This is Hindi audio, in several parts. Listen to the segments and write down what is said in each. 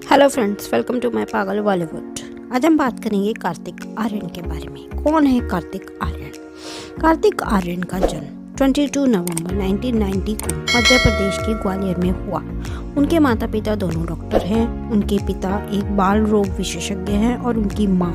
Hello friends, welcome to my Pagal Bollywood. आज हम बात करेंगे कार्तिक आर्यन के बारे में। कौन है कार्तिक आर्यन? कार्तिक आर्यन का जन्म 22 नवंबर 1990 को मध्य प्रदेश के ग्वालियर में हुआ। उनके माता पिता दोनों डॉक्टर हैं। उनके पिता एक बाल रोग विशेषज्ञ हैं और उनकी माँ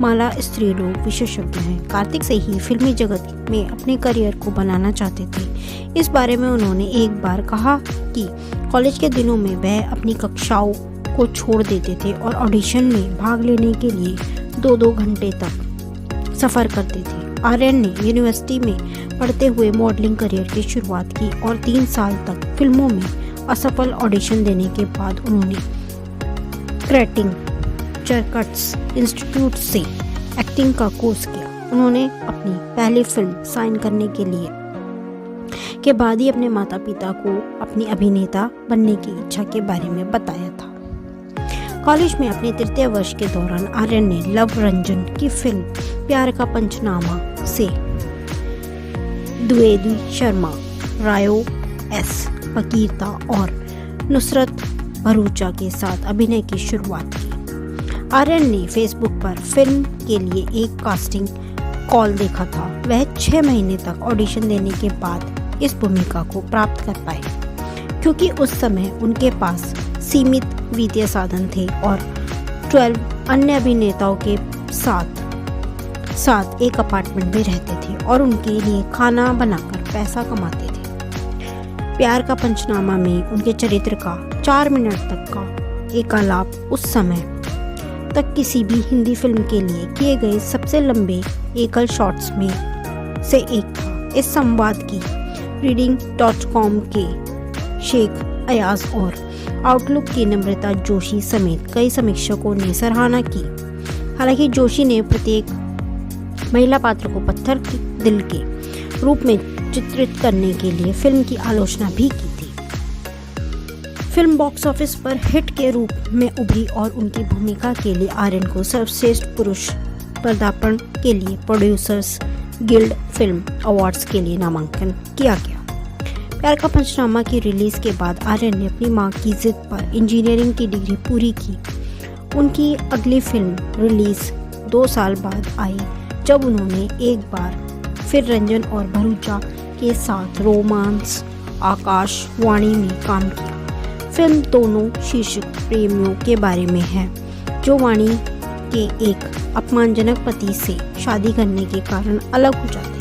माला स्त्री रोग विशेषज्ञ हैं। कार्तिक से ही फिल्मी जगत में अपने करियर को बनाना चाहते थे। इस बारे में उन्होंने एक बार कहा कि कॉलेज के दिनों में वह अपनी कक्षाओं को छोड़ देते थे और ऑडिशन में भाग लेने के लिए 2-2 घंटे तक सफ़र करते थे। आर्यन ने यूनिवर्सिटी में पढ़ते हुए मॉडलिंग करियर की शुरुआत की और 3 साल तक फिल्मों में असफल ऑडिशन देने के बाद उन्होंने क्रेटिंग चरकट्स इंस्टीट्यूट से एक्टिंग का कोर्स किया। उन्होंने अपनी पहली फिल्म साइन करने के बाद ही अपने माता पिता को अपनी अभिनेता बनने की इच्छा के बारे में बताया था। कॉलेज में अपने तृतीय वर्ष के दौरान आर्यन ने लव रंजन की फिल्म प्यार का पंचनामा से द्विवेदी शर्मा, रायो एस फकीरता और नुसरत भरूचा के साथ अभिनय की शुरुआत की। आर्यन ने फेसबुक पर फिल्म के लिए एक कास्टिंग कॉल देखा था। वह 6 महीने तक ऑडिशन देने के बाद इस भूमिका को प्राप्त कर पाए, क्योंकि उस समय उनके पास सीमित वित्तीय साधन थे और 12 अन्य अभिनेताओं के साथ एक अपार्टमेंट में रहते थे और उनके लिए खाना बनाकर पैसा कमाते थे। प्यार का पंचनामा में उनके चरित्र का 4 मिनट तक का एकालाप उस समय तक किसी भी हिंदी फिल्म के लिए किए गए सबसे लंबे एकल शॉट्स में से एक था। इस संवाद की reading.com के शेख अयाज और आउटलुक की नम्रता जोशी समेत कई समीक्षकों ने सराहना की। हालांकि जोशी ने प्रत्येक महिला पात्र को पत्थर के दिल के रूप में चित्रित करने के लिए फिल्म की आलोचना भी की थी। फिल्म बॉक्स ऑफिस पर हिट के रूप में उभरी और उनकी भूमिका के लिए आर्यन को सर्वश्रेष्ठ पुरुष पदार्पण के लिए प्रोड्यूसर्स गिल्ड फिल्म अवार्ड्स के लिए नामांकन किया गया। प्यार का पंचनामा की रिलीज के बाद आर्यन ने अपनी मां की जिद पर इंजीनियरिंग की डिग्री पूरी की। उनकी अगली फिल्म रिलीज 2 साल बाद आई, जब उन्होंने एक बार फिर रंजन और भरूचा के साथ रोमांस आकाशवाणी में काम किया। फिल्म दोनों शीर्षक प्रेमियों के बारे में है, जो वाणी के एक अपमानजनक पति से शादी करने के कारण अलग हो जाते हैं।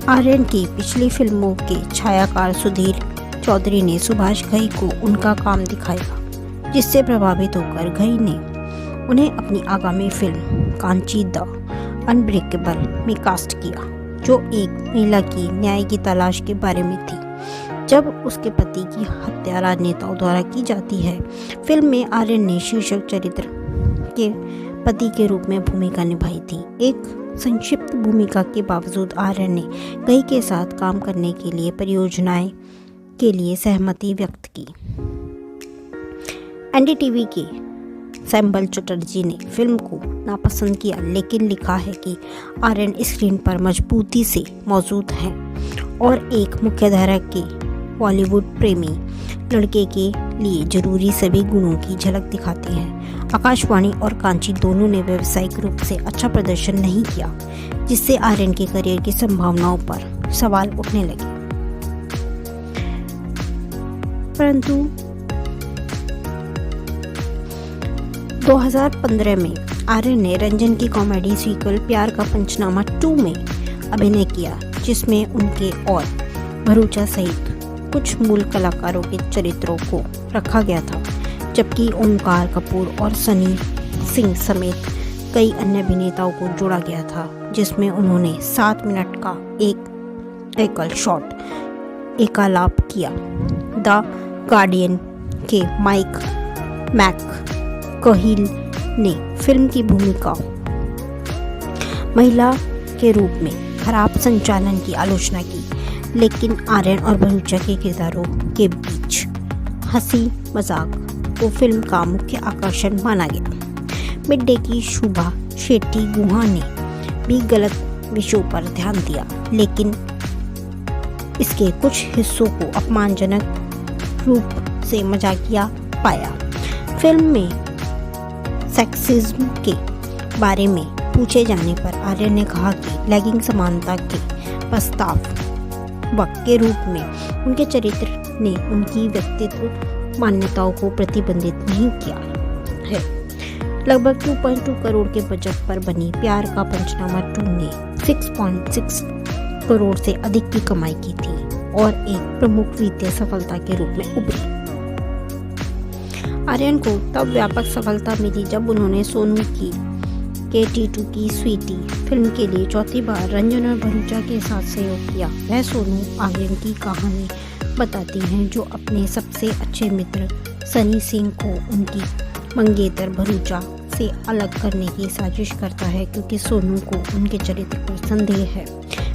आर्यन की पिछली फिल्मों के छायाकार सुधीर चौधरी ने सुभाष घई को उनका काम दिखाया, जिससे प्रभावित होकर घई ने उन्हें अपनी आगामी फिल्म कांची द अनब्रेकेबल में कास्ट किया, जो एक महिला की न्याय की तलाश के बारे में थी जब उसके पति की हत्या राजनेताओं द्वारा की जाती है। फिल्म में आर्यन ने शीर्षक चरित्र के पति के रूप में भूमिका निभाई थी। एक संक्षिप्त भूमिका के बावजूद आर्यन ने घई के साथ काम करने के लिए परियोजनाएं के लिए सहमति व्यक्त की। एनडीटीवी के सैम्बल चटर्जी ने फिल्म को नापसंद किया, लेकिन लिखा है कि आर्यन स्क्रीन पर मजबूती से मौजूद हैं और एक मुख्यधारा के बॉलीवुड प्रेमी लड़के के लिए जरूरी सभी गुणों की झलक दिखाते हैं। आकाशवाणी और कांची दोनों ने व्यावसायिक रूप से अच्छा प्रदर्शन नहीं किया, जिससे आर्यन के करियर की संभावनाओं पर सवाल उठने लगे। परंतु 2015 में आर्यन ने रंजन की कॉमेडी सीक्वल प्यार का पंचनामा 2 में अभिनय किया, जिसमें उनके और भरूचा सहित कुछ मूल कलाकारों के चरित्रों को रखा गया था, जबकि ओमकार कपूर और सनी सिंह समेत कई अन्य अभिनेताओं को जोड़ा गया था, जिसमें उन्होंने 7 मिनट का एक एकल शॉट एकालाप किया। द गार्डियन के माइक मैककहिल ने फिल्म की भूमिका महिला के रूप में खराब संचालन की आलोचना की, लेकिन आर्यन और भरूचा के किरदारों के बीच हंसी मजाक को फिल्म का मुख्य आकर्षण माना गया। मिड डे की शुभा शेट्टी गुहा ने भी गलत विषयों पर ध्यान दिया, लेकिन इसके कुछ हिस्सों को अपमानजनक रूप से मजाकिया पाया। फिल्म में सेक्सिज्म के बारे में पूछे जाने पर आर्यन ने कहा कि लैंगिक समानता के प्रस्ताव के रूप में उनके चरित्र ने उनकी व्यक्तित्व मान्यताओं को प्रतिबंधित नहीं किया है। लगभग 2.2 करोड़ के बजट पर बनी प्यार का पंचनामा 2 ने 6.6 करोड़ से अधिक की कमाई की थी और एक प्रमुख वित्तीय सफलता के रूप में उभरी। आर्यन को तब व्यापक सफलता मिली जब उन्होंने सोनू की KT2 की स्वीटी फिल्म के लिए चौथी बार रंजन और भरूचा के साथ सहयोग किया। वह सोनू आर्यन की कहानी बताती हैं जो अपने सबसे अच्छे मित्र सनी सिंह को उनकी मंगेतर भरूचा से अलग करने की साजिश करता है क्योंकि सोनू को उनके चरित्र पर संदेह है।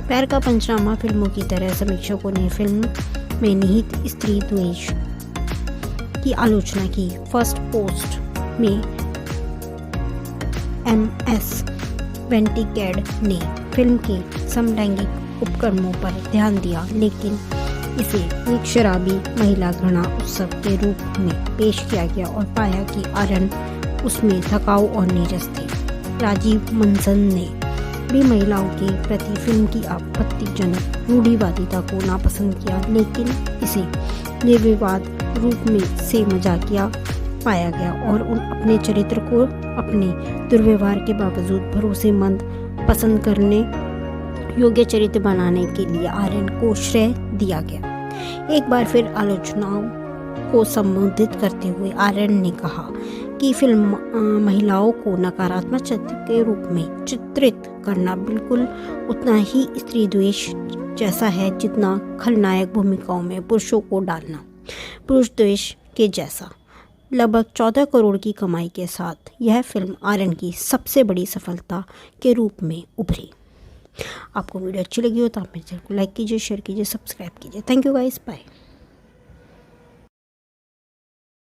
प्यार का पंचनामा फिल्मों की तरह समीक्षकों ने फिल्म में निहित स्त्री द्वेष की आलोचना की। फर्स्ट पोस्ट में MS वेंटिकेड ने फिल्म के समलैंगिक उपक्रमों पर ध्यान दिया, लेकिन इसे एक शराबी महिला घृणा उत्सव के रूप में पेश किया गया और पाया कि आर्यन उसमें थकाऊ और नीरस थे। राजीव मंसन ने भी महिलाओं के प्रति फिल्म की आपत्तिजनक रूढ़िवादिता को नापसंद किया, लेकिन इसे निर्विवाद रूप में से मजाकिया पाया गया और उन अपने चरित्र को अपने दुर्व्यवहार के बावजूद भरोसेमंद पसंद करने योग्य चरित्र बनाने के लिए आर्यन को श्रेय दिया गया। एक बार फिर आलोचनाओं को संबोधित करते हुए आर्यन ने कहा कि फिल्म महिलाओं को नकारात्मक चरित्र के रूप में चित्रित करना बिल्कुल उतना ही स्त्री द्वेष जैसा है जितना खलनायक भूमिकाओं में पुरुषों को डालना पुरुष द्वेष के जैसा। लगभग 14 करोड़ की कमाई के साथ यह फिल्म आर्यन की सबसे बड़ी सफलता के रूप में उभरी। आपको वीडियो अच्छी लगी हो तो आप मेरे चैनल को लाइक कीजिए, शेयर कीजिए, सब्सक्राइब कीजिए। Thank you guys, bye.